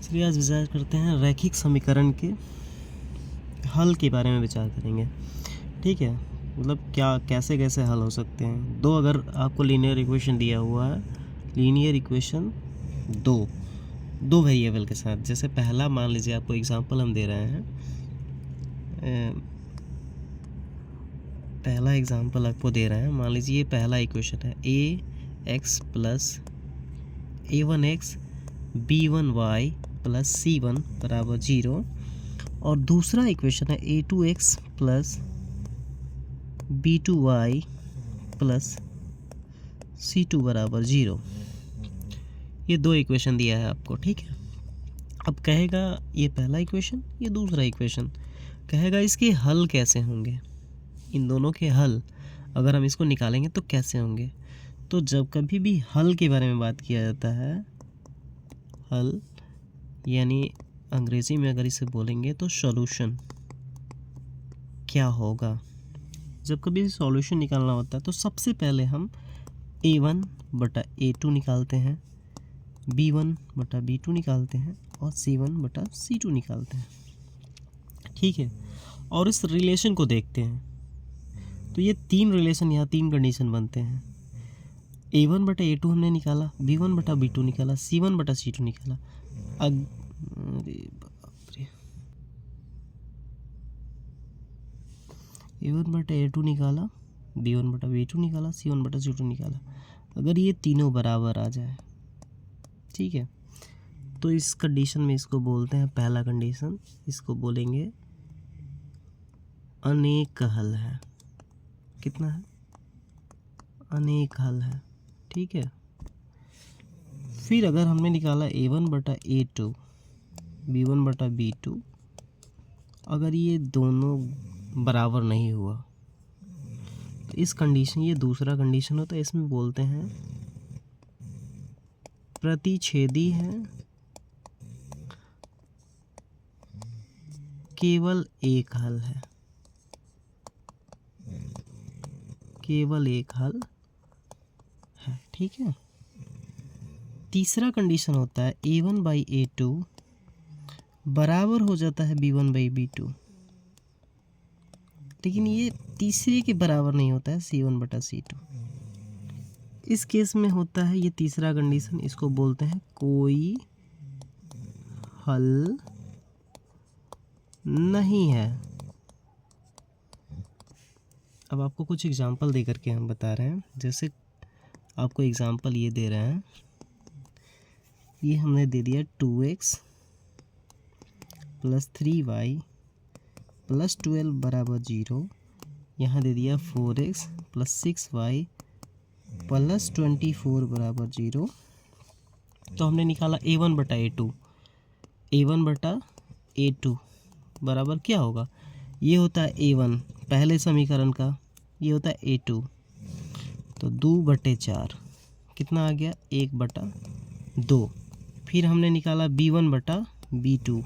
चलिए आज विचार करते हैं रैखिक समीकरण के हल के बारे में विचार करेंगे। ठीक है, मतलब क्या कैसे कैसे हल हो सकते हैं। अगर आपको लीनियर इक्वेशन दिया हुआ है, लीनियर इक्वेशन दो वेरिएबल के साथ, जैसे पहला मान लीजिए आपको एग्जांपल हम दे रहे हैं, पहला एग्जांपल आपको दे रहे हैं। मान लीजिए ये पहला इक्वेशन है ax plus a1x b1y plus c1 बराबर 0, और दूसरा इक्वेशन है a2x plus b2y plus c2 बराबर 0। ये दो इक्वेशन दिया है आपको। ठीक है, अब कहेगा ये पहला इक्वेशन, ये दूसरा इक्वेशन, कहेगा इसके हल कैसे होंगे। इन दोनों के हल अगर हम इसको निकालेंगे तो कैसे होंगे। तो जब कभी भी हल के बारे में बात किया जाता है, हल यानी अंग्रेज़ी में अगर इसे बोलेंगे तो सॉल्यूशन, क्या होगा। जब कभी सॉल्यूशन निकालना होता है तो सबसे पहले हम a1 बटा a2 निकालते हैं, b1 बटा b2 निकालते हैं और c1 बटा c2 निकालते हैं। ठीक है, और इस रिलेशन को देखते हैं तो ये तीन रिलेशन, यहाँ तीन कंडीशन बनते हैं। a1 बटा a2 हमने निकाला, b1 बटा b2 निकाला, c1 बटा c2 निकाला। अरे बाप रे, a1 बटा a2 निकाला, b1 बटा b2 निकाला, c1 बटा c2 निकाला। अगर ये तीनों बराबर आ जाए, ठीक है, तो इस कंडीशन में इसको बोलते हैं पहला कंडीशन, इसको बोलेंगे अनेक हल है। कितना है? अनेक हल है। ठीक है, फिर अगर हमने निकाला a1 बटा a2, b1 बटा b2, अगर ये दोनों बराबर नहीं हुआ तो इस कंडीशन, ये दूसरा कंडीशन होता है, इसमें बोलते हैं प्रतिच्छेदी है, केवल एक हल है, केवल एक हल है। ठीक है, तीसरा कंडीशन होता है a1 बाई a2 बराबर हो जाता है b1 बाई b2, लेकिन ये तीसरे के बराबर नहीं होता है c1 बटा c2। इस केस में होता है ये तीसरा कंडीशन, इसको बोलते हैं कोई हल नहीं है। अब आपको कुछ एग्जांपल दे करके हम बता रहे हैं। जैसे आपको एग्जांपल ये दे रहे हैं, ये हमने दे दिया 2x प्लस 3y प्लस 12 बराबर 0, यहाँ दे दिया 4x प्लस 6y प्लस 24 बराबर 0। तो हमने निकाला a1 बटा a2, a1 बटा a2 बराबर क्या होगा, ये होता है a1 पहले समीकरण का, ये होता है a2, तो 2/4 कितना आ गया, 1/2। फिर हमने निकाला b1 बटा b2,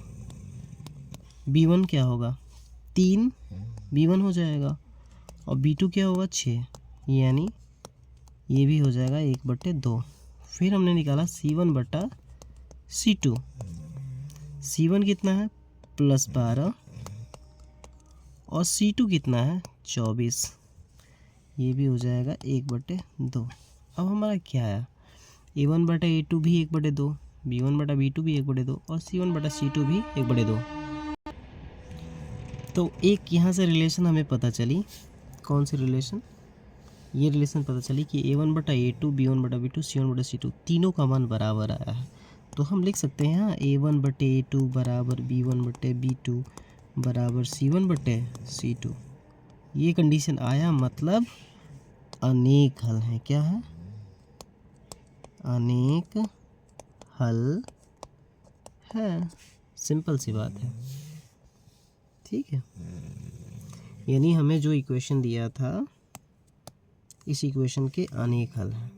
b1 क्या होगा 3, b1 हो जाएगा, और b2 क्या होगा 6, यानी ये भी हो जाएगा 1/2। फिर हमने निकाला c1 बटा c2, c1 कितना है +12 और c2 कितना है 24, ये भी हो जाएगा 1/2। अब हमारा क्या है, a1 बटा a2 भी 1/2, b1 बटा b2 भी 1/2 और c1 बटा c2 भी 1/2। तो एक यहाँ से रिलेशन हमें पता चली, कौन सी रिलेशन, ये रिलेशन पता चली कि a1 बटा a2, b1 बटा b2, c1 बटा c2 तीनों का मान बराबर आया है। तो हम लिख सकते हैं यहाँ a1 बटे a2 बराबर b1 बटे b2 बराबर c1 बटे c2। ये कंडीशन आया, मतलब अनेक हल हैं। क्या है? अनेक हल है। सिंपल सी बात है। ठीक है, यानी हमें जो इक्वेशन दिया था, इस इक्वेशन के अनेक हल हैं।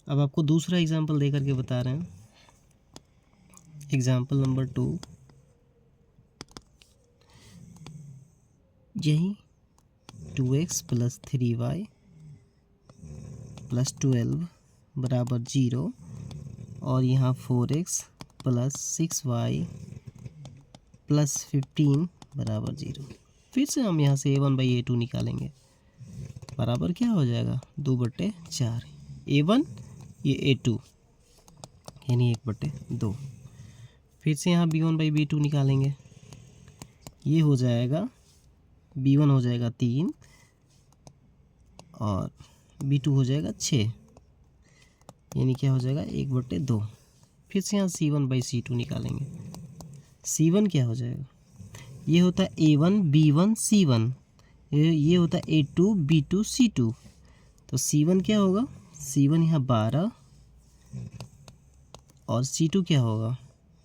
अब आपको दूसरा एग्जांपल दे करके बता रहे हैं। एग्जांपल नंबर 2, यही 2x प्लस 3y प्लस 12 बराबर 0 और यहाँ 4x प्लस 6y प्लस 15 बराबर 0। फिर से हम यहाँ से a1/a2 निकालेंगे, बराबर क्या हो जाएगा 2/4। a1 ये a2 यानी 1/2। फिर से यहाँ b1/b2 निकालेंगे, ये हो जाएगा b1 हो जाएगा 3 और b2 हो जाएगा 6, यानी क्या हो जाएगा 1/2। फिर से यहाँ c1/c2 निकालेंगे, c1 क्या हो जाएगा, ये होता है a1 b1 c1, ये होता है a2 b2 c2। तो c1 क्या होगा, c1 यहाँ 12 और c2 क्या होगा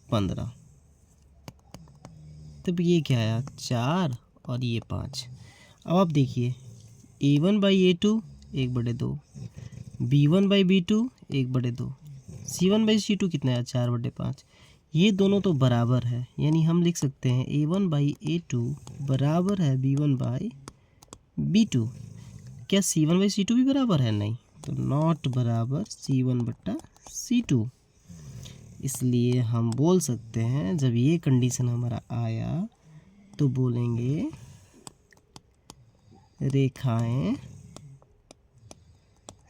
15। तब ये क्या आया 4 और ये 5। अब आप देखिए a1/a2 1/2, b1/b2 1/2, c1/c2 कितना है 4/5। ये दोनों तो बराबर है, यानी हम लिख सकते हैं a1/a2 बराबर है b1/b2। क्या c1/c2 भी बराबर है, नहीं, तो नॉट बराबर c1/c2। इसलिए हम बोल सकते हैं जब ये कंडीशन हमारा आया तो बोलेंगे रेखाएं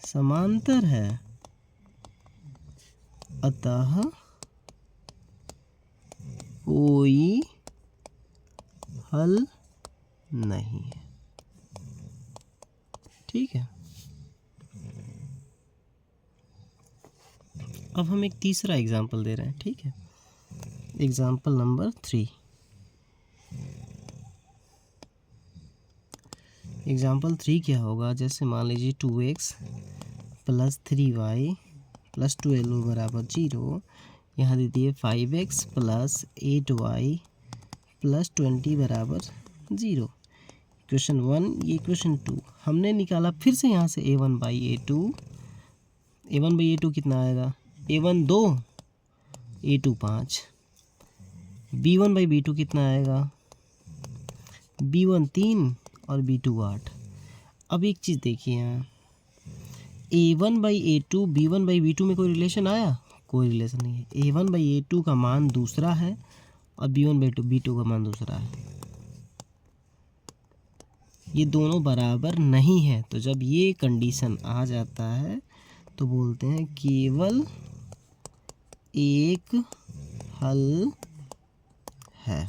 समांतर है, अतः कोई हल नहीं है। ठीक है, अब हम एक तीसरा एग्जाम्पल दे रहे हैं। ठीक है, एग्जाम्पल नंबर 3। एग्जाम्पल 3 क्या होगा, जैसे मान लीजिए 2x प्लस 3y प्लस 12 बराबर 0। यहाँ दे दिए 5x प्लस 8y प्लस 20 बराबर 0। क्वेश्चन 1 ये क्वेश्चन 2 हमने निकाला। फिर से यहाँ से a1/a2 कितना आएगा, a1 2 a2 5। b1/b2 कितना आएगा, b1 3 और b2 8। अब एक चीज़ देखिए, यहाँ a1/a2 b1/b2 में कोई रिलेशन आया, कोई रिलेशन नहीं है। a1/a2 का मान दूसरा है और b1/b2 का मान दूसरा है, ये दोनों बराबर नहीं है। तो जब ये कंडीशन आ जाता है तो बोलते हैं केवल एक हल है।